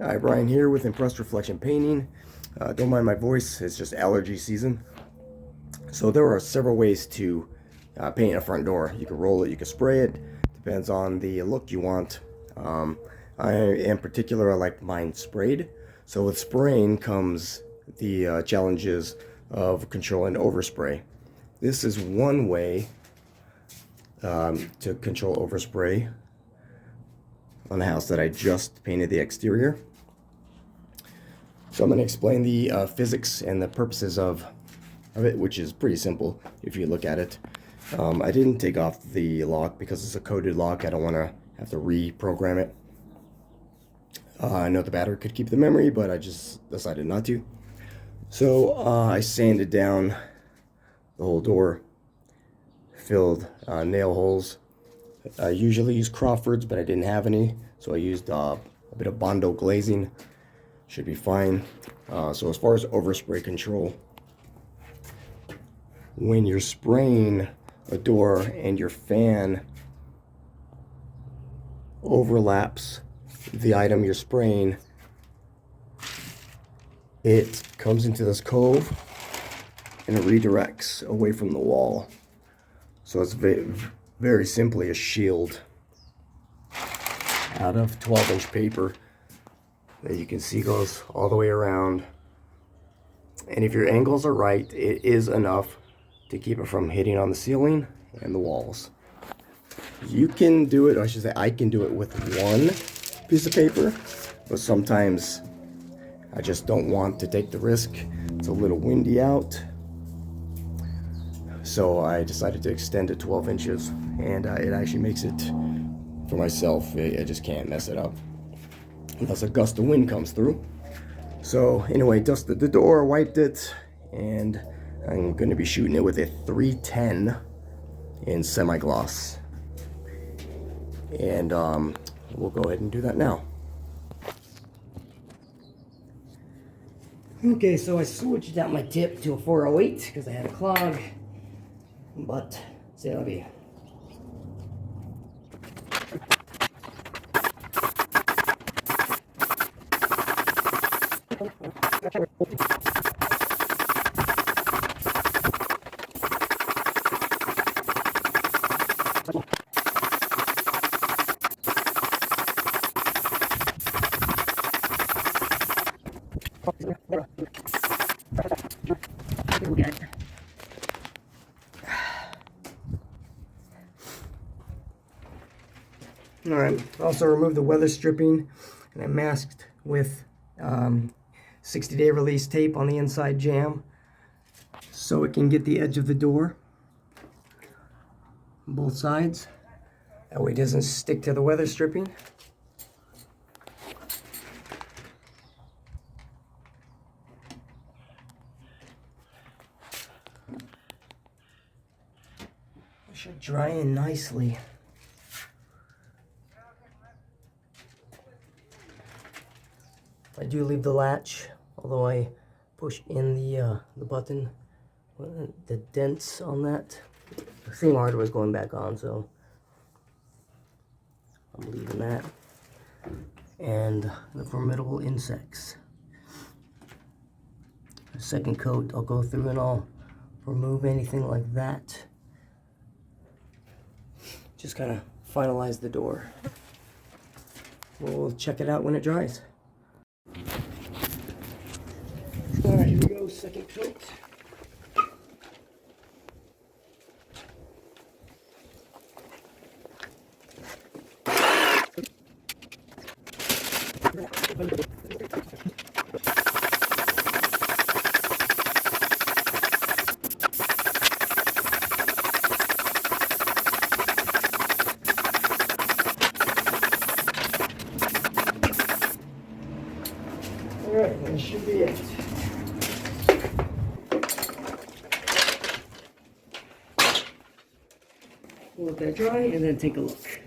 Hi, Brian here with Impressed Reflection Painting. Don't mind my voice, it's just allergy season. So there are several ways to paint a front door. You can roll it, you can spray it, depends on the look you want. In particular, I like mine sprayed. So with spraying comes the challenges of controlling overspray. This is one way to control overspray on a house that I just painted the exterior. So I'm going to explain the physics and the purposes of it, which is pretty simple if you look at it. I didn't take off the lock because it's a coded lock. I don't want to have to reprogram it. I know the battery could keep the memory, but I just decided not to. So I sanded down the whole door, filled nail holes. I usually use Crawford's, but I didn't have any, so I used a bit of Bondo glazing. Should be fine. So as far as overspray control, when you're spraying a door and your fan overlaps the item you're spraying, it comes into this cove and it redirects away from the wall. So it's very simply a shield out of 12-inch paper that you can see goes all the way around. And if your angles are right, it is enough to keep it from hitting on the ceiling and the walls. You can do it, or I should say I can do it with one piece of paper, but sometimes I just don't want to take the risk. It's a little windy out. So I decided to extend it 12 inches, and it actually makes it, for myself, I just can't mess it up unless a gust of wind comes through. So anyway, dusted the door, wiped it, and I'm going to be shooting it with a 310 in semi-gloss. And we'll go ahead and do that now. Okay, so I switched out my tip to a 408 because I had a clog, but c'est la vie. Alright, also removed the weather stripping, and I masked with 60-day release tape on the inside jamb so it can get the edge of the door on both sides. That way it doesn't stick to the weather stripping. It should dry in nicely. I do leave the latch, although I push in the button. The dents on that, the seam hardware is going back on, so I'm leaving that. And the formidable insects. The second coat, I'll go through and I'll remove anything like that. Just kind of finalize the door. We'll check it out when it dries. Alright, here we go, second coat. Alright, that should be it. We'll let that dry and then take a look.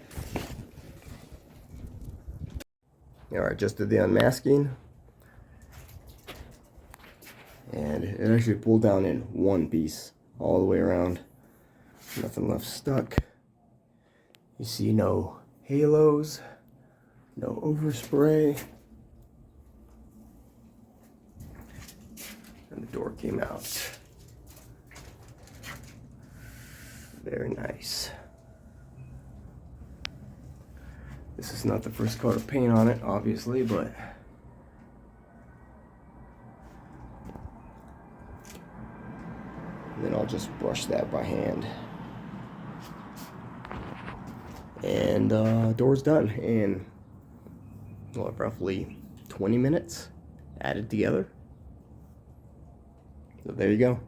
Alright, just did the unmasking. And it actually pulled down in one piece all the way around. Nothing left stuck. You see no halos, no overspray. And the door came out. Very nice. This is not the first coat of paint on it, obviously, but then I'll just brush that by hand. And door's done in what, roughly 20 minutes added together. So there you go.